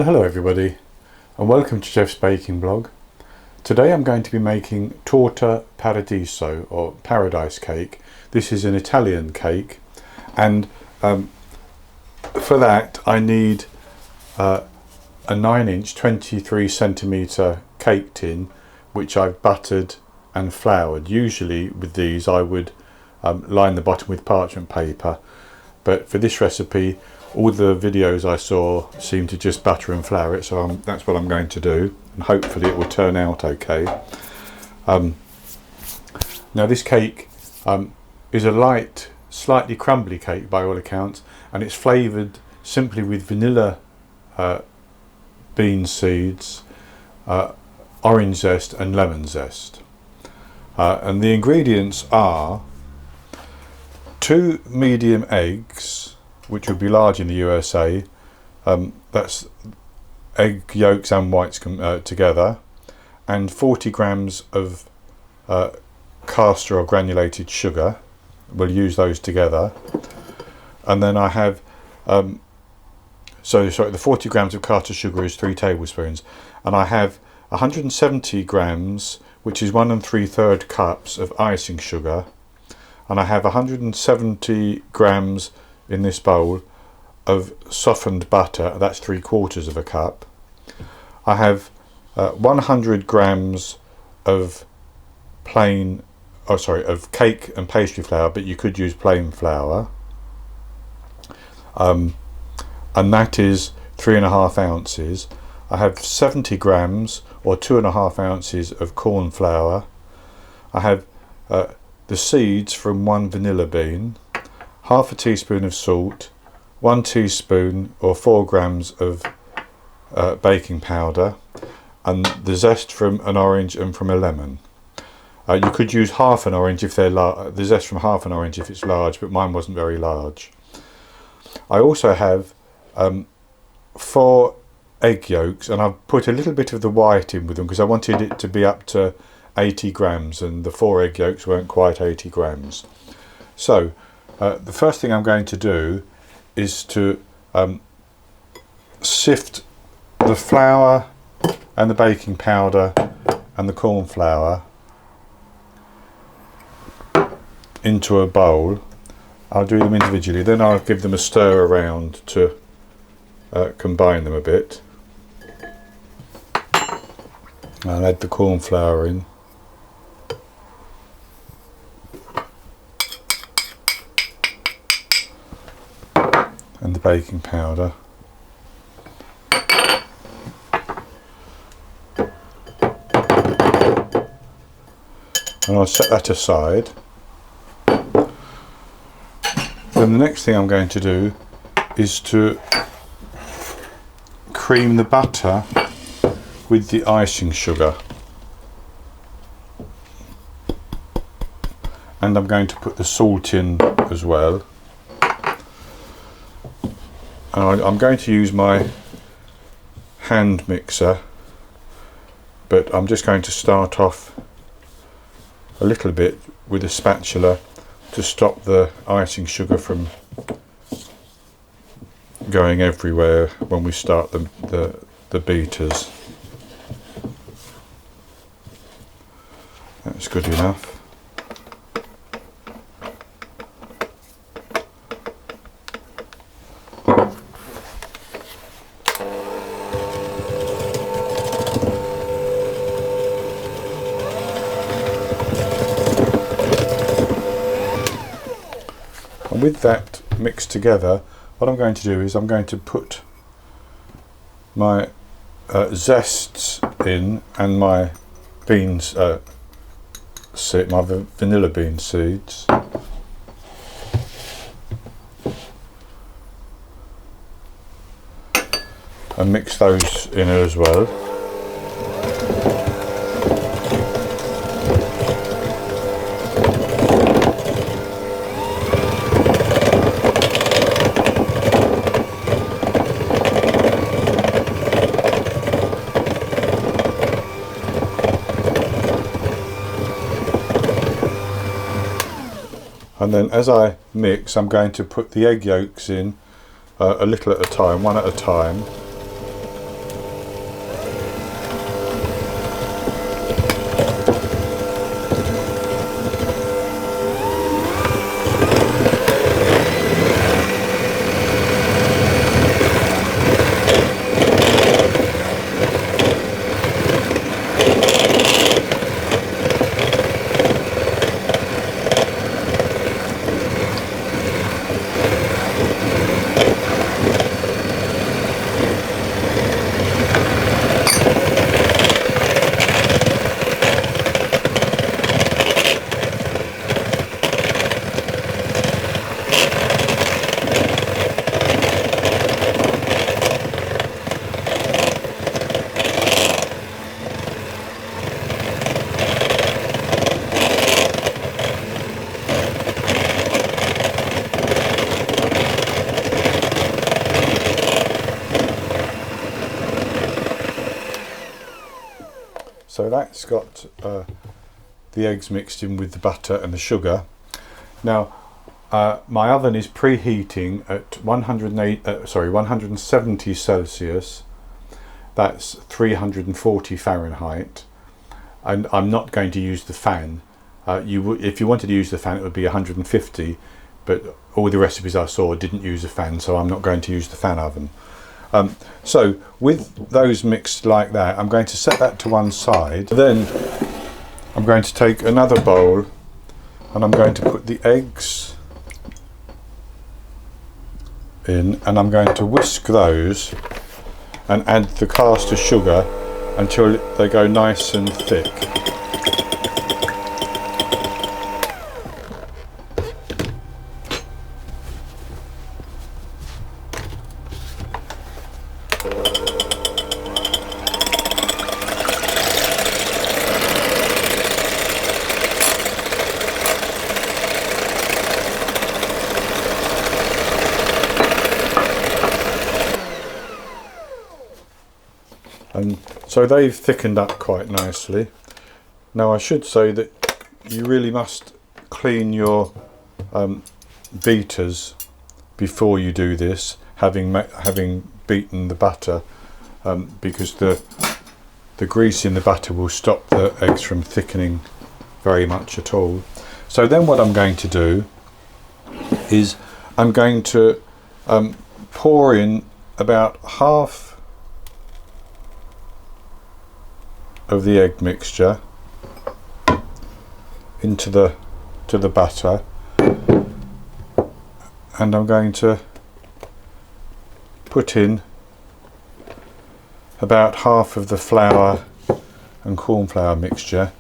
Well, hello everybody and welcome to Jeff's Baking Blog. Today I'm going to be making Torta Paradiso, or paradise cake. This is an Italian cake, and for that I need a 9-inch 23cm cake tin which I've buttered and floured. Usually with these I would line the bottom with parchment paper, but for this recipe all the videos I saw seem to just butter and flour it, so that's what I'm going to do, and hopefully it will turn out okay. Now this cake is a light, slightly crumbly cake by all accounts, and it's flavoured simply with vanilla bean seeds, orange zest and lemon zest. And the ingredients are 2 medium eggs, which would be large in the USA. That's egg yolks and whites together, and 40 grams of caster or granulated sugar. We'll use those together. And then I have the 40 grams of caster sugar is 3 tablespoons, and I have 170 grams, which is 1 3/3 cups of icing sugar, and I have 170 grams in this bowl of softened butter. That's 3/4 of a cup. I have 100 grams of of cake and pastry flour, but you could use plain flour, and that is 3.5 ounces. I have 70 grams or 2.5 ounces of corn flour. I have the seeds from 1 vanilla bean, half a teaspoon of salt, 1 teaspoon or 4 grams of baking powder, and the zest from an orange and from a lemon. You could use half an orange if they're the zest from half an orange if it's large, but mine wasn't very large. I also have 4 egg yolks, and I've put a little bit of the white in with them because I wanted it to be up to 80 grams, and the 4 egg yolks weren't quite 80 grams. So the first thing I'm going to do is to sift the flour and the baking powder and the corn flour into a bowl. I'll do them individually, then I'll give them a stir around to combine them a bit. I'll add the corn flour in. And the baking powder. And I'll set that aside. Then the next thing I'm going to do is to cream the butter with the icing sugar. And I'm going to put the salt in as well. I'm going to use my hand mixer, but I'm just going to start off a little bit with a spatula to stop the icing sugar from going everywhere when we start the beaters. That's good enough. With that mixed together, what I'm going to do is I'm going to put my zests in and my beans, my vanilla bean seeds, and mix those in as well. And then as I mix, I'm going to put the egg yolks in a little at a time, one at a time. So that's got the eggs mixed in with the butter and the sugar. Now my oven is preheating at 170 Celsius. That's 340 Fahrenheit, and I'm not going to use the fan. If you wanted to use the fan, it would be 150, but all the recipes I saw didn't use a fan, so I'm not going to use the fan oven. So with those mixed like that, I'm going to set that to one side. Then I'm going to take another bowl and I'm going to put the eggs in, and I'm going to whisk those and add the caster sugar until they go nice and thick. And so they've thickened up quite nicely. Now I should say that you really must clean your beaters before you do this, having beaten the butter, because the grease in the butter will stop the eggs from thickening very much at all. So then what I'm going to do is I'm going to pour in about half of the egg mixture into the butter, and I'm going to put in about half of the flour and corn flour mixture,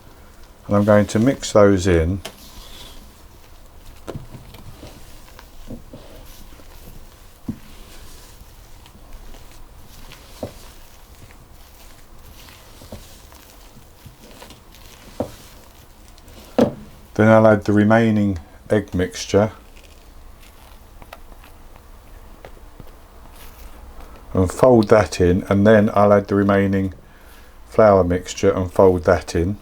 and I'm going to mix those in. Then I'll add the remaining egg mixture and fold that in, and then I'll add the remaining flour mixture and fold that in.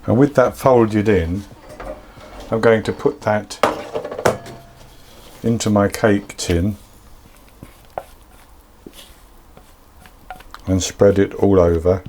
And with that folded in, I'm going to put that into my cake tin and spread it all over.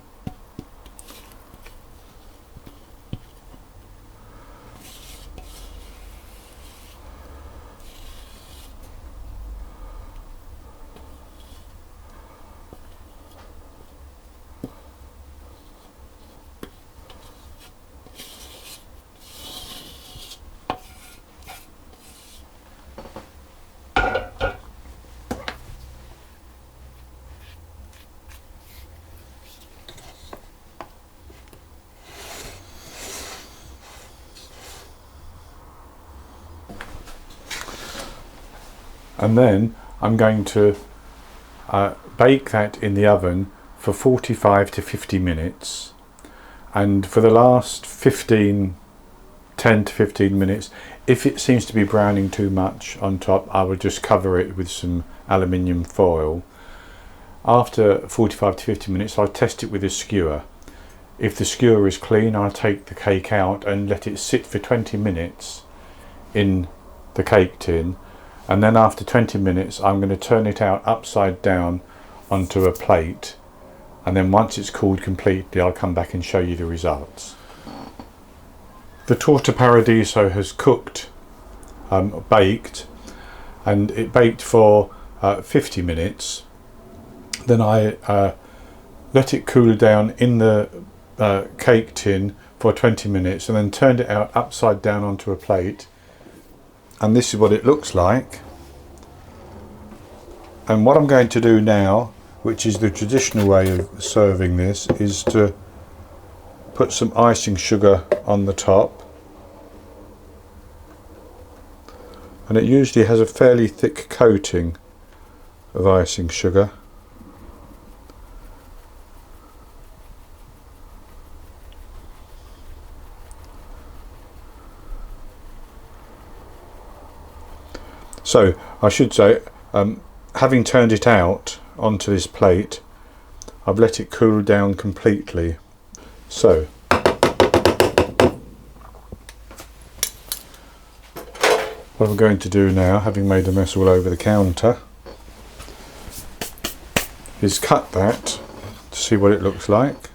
and then I'm going to bake that in the oven for 45 to 50 minutes, and for the last 10 to 15 minutes, if it seems to be browning too much on top, I will just cover it with some aluminium foil. After 45 to 50 minutes, I'll test it with a skewer. If the skewer is clean, I'll take the cake out and let it sit for 20 minutes in the cake tin, and then after 20 minutes I'm going to turn it out upside down onto a plate, and then once it's cooled completely I'll come back and show you the results. The Torta Paradiso has cooked, baked, and it baked for 50 minutes. Then I let it cool down in the cake tin for 20 minutes and then turned it out upside down onto a plate, and this is what it looks like. And what I'm going to do now, which is the traditional way of serving this, is to put some icing sugar on the top, and it usually has a fairly thick coating of icing sugar. So I should say, having turned it out onto this plate, I've let it cool down completely. So what I'm going to do now, having made a mess all over the counter, is cut that to see what it looks like.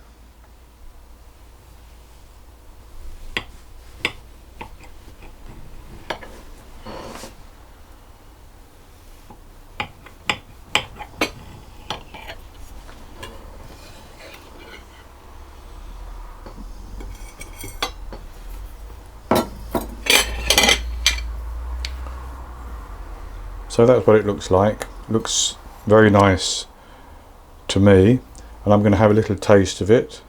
So that's what it looks like. Looks very nice to me, and I'm going to have a little taste of it.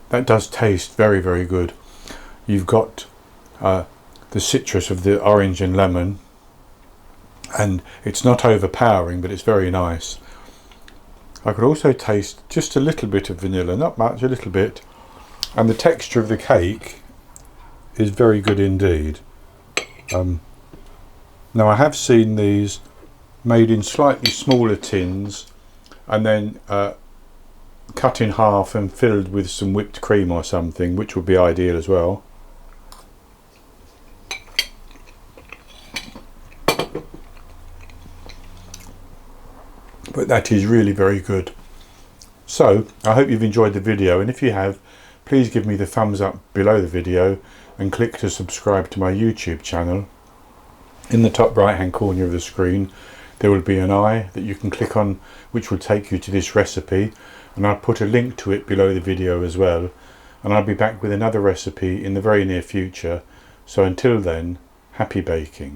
That does taste very, very good. You've got the citrus of the orange and lemon, and it's not overpowering, but it's very nice. I could also taste just a little bit of vanilla, not much, a little bit, and the texture of the cake is very good indeed. Now I have seen these made in slightly smaller tins and then cut in half and filled with some whipped cream or something, which would be ideal as well. But that is really very good. So I hope you've enjoyed the video, and if you have, please give me the thumbs up below the video and click to subscribe to my YouTube channel. In the top right hand corner of the screen there will be an eye that you can click on, which will take you to this recipe, and I'll put a link to it below the video as well, and I'll be back with another recipe in the very near future. So until then, happy baking.